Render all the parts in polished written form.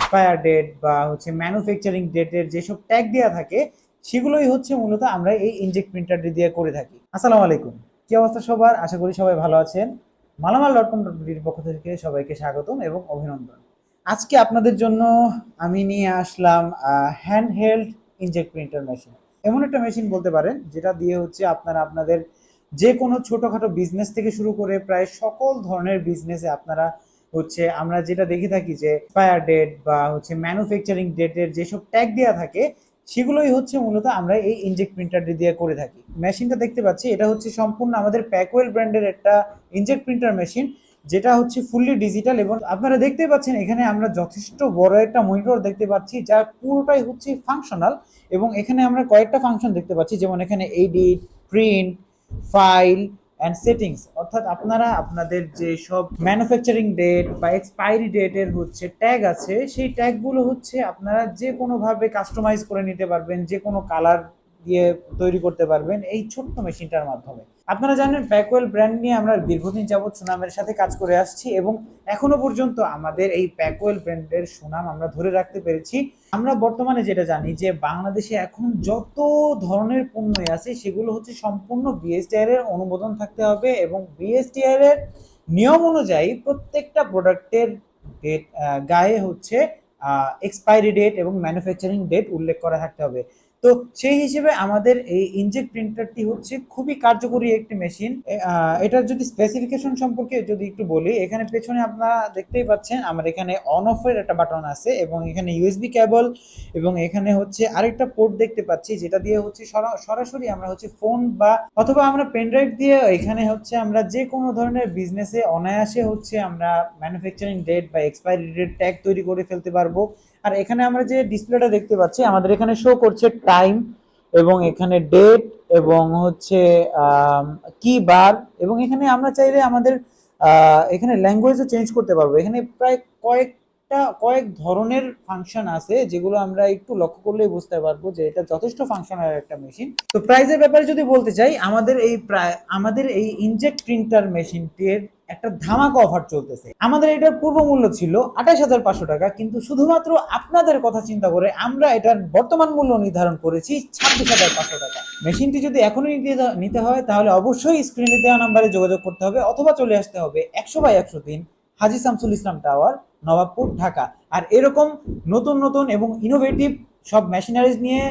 Expire date বা manufacturing ডেটের যেসব ট্যাগ দেওয়া থাকে সেগুলোই মূলত আমরা এই ইনজেক্ট প্রিন্টারটি দিয়ে করে থাকি। আসসালামু আলাইকুম, কি অবস্থা সবার? আশা করি সবাই ভালো আছেন। মালামাল.com.bdর পক্ষ থেকে সবাইকে স্বাগতম এবং অভিনন্দন। আজকে আপনাদের জন্য আমি নিয়ে আসলাম হ্যান্ডহেল্ড ইনজেক্ট প্রিন্টার মেশিন। এমন একটা মেশিন বলতে পারেন যেটা দিয়ে আপনারা আপনাদের যে কোনো ছোটখাটো বিজনেস থেকে শুরু করে প্রায় সকল ধরনের বিজনেসে আপনারা আমরা যেটা দেখে থাকি যে এক্সপায়ার ডেট বা ম্যানুফ্যাকচারিং ডেটের যেসব ট্যাগ দেওয়া থাকে সেগুলোই মূলত আমরা এই ইনজেক্ট প্রিন্টারটি দিয়ে করে থাকি। মেশিনটা দেখতে পাচ্ছি, এটা সম্পূর্ণ আমাদের প্যাকওয়েল ব্র্যান্ডের একটা ইনজেক্ট প্রিন্টার মেশিন, যেটা ফুললি ডিজিটাল। এবং আপনারা দেখতে পাচ্ছেন এখানে আমরা যথেষ্ট বড় একটা মনিটর দেখতে পাচ্ছি, যা পুরোটাই ফাংশনাল। এবং এখানে আমরা কয়েকটা ফাংশন দেখতে পাচ্ছি, যেমন এখানে edit, print, file and settings, অর্থাৎ আপনারা আপনাদের যে সব ম্যানুফ্যাকচারিং ডেট বা এক্সপায়ারি ডেটের ট্যাগ আছে, সেই ট্যাগগুলো আপনারা যে কোনোভাবে কাস্টমাইজ করে নিতে পারবেন, যে কোনো কালার দিয়ে তৈরি করতে পারবেন এই ছোট্ট মেশিনটার মাধ্যমে। আপনারা জানেন প্যাকওয়েল ব্র্যান্ড নিয়ে আমরা দীর্ঘদিন যাবৎ সুনামের সাথে কাজ করে আসছি এবং এখনো পর্যন্ত আমাদের এই প্যাকওয়েল ব্র্যান্ডের সুনাম আমরা ধরে রাখতে পেরেছি। আমরা বর্তমানে যেটা জানি যে বাংলাদেশে এখন যত ধরনের পণ্যই আছে সেগুলো সম্পূর্ণ বিএসটিআই এর অনুমোদন থাকতে হবে এবং বিএসটিআই এর নিয়ম অনুযায়ী প্রত্যেকটা প্রোডাক্টের ডেট গায়ে এক্সপায়ারি ডেট এবং ম্যানুফ্যাকচারিং ডেট উল্লেখ করা থাকতে হবে। তো সেই হিসেবে আমাদের এই ইনজেক্ট প্রিন্টারটি খুবই কার্যকরী একটি মেশিন। এটার যদি স্পেসিফিকেশন সম্পর্কে যদি একটু বলি, এখানে পেছনে আপনারা দেখতেই পাচ্ছেন আমার এখানে অন অফ এর একটা বাটন আছে এবং এখানে ইউএসবি কেবল এবং এখানে আরেকটা পোর্ট দেখতে পাচ্ছি, যেটা দিয়ে সরাসরি আমরা ফোন বা অথবা আমরা পেন ড্রাইভ দিয়ে এখানে আমরা যে কোনো ধরনের বিজনেসে অনায়াসে আমরা ম্যানুফ্যাকচারিং ডেট বা এক্সপায়ারি ডেট ট্যাগ তৈরি করে ফেলতে পারবো। আর এখানে আমরা যে ডিসপ্লেটা দেখতে পাচ্ছি, আমাদের এখানে শো করছে টাইম এবং এখানে ডেট এবং কি বার, এবং এখানে আমরা চাইলে আমাদের এখানে ল্যাঙ্গুয়েজও চেঞ্জ করতে পারবো। এখানে প্রায় কয়েক ধরনের ফাংশন আছে, যেগুলো আমরা একটু লক্ষ্য করলেই বুঝতে পারবো যে এটা যথেষ্ট ফাংশনাল একটা মেশিন। তো প্রাইসের ব্যাপারে যদি বলতে চাই, আমাদের এই ইনজেক্ট প্রিন্টার মেশিনটির একটা ধামাকা অফার চলতেছে। আমাদের এটার পূর্ব মূল্য ছিল 28,500 টাকা, কিন্তু শুধুমাত্র আপনাদের কথা চিন্তা করে আমরা এটার বর্তমান মূল্য নির্ধারণ করেছি 26,500 টাকা। মেশিনটি যদি এখনই নিতে হয় তাহলে অবশ্যই স্ক্রিনে দেওয়া নাম্বারে যোগাযোগ করতে হবে অথবা চলে আসতে হবে 100/103 হাজী শামসুল ইসলাম টাওয়ার, নবাবপুর, ঢাকা। আর এরকম নতুন নতুন এবং ইনোভেটিভ সব মেশিনারিজ নিয়ে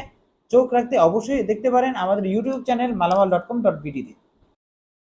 চোখ রাখতে অবশ্যই দেখতে পারেন আমাদের ইউটিউব চ্যানেল মালামাল.com.bd তে।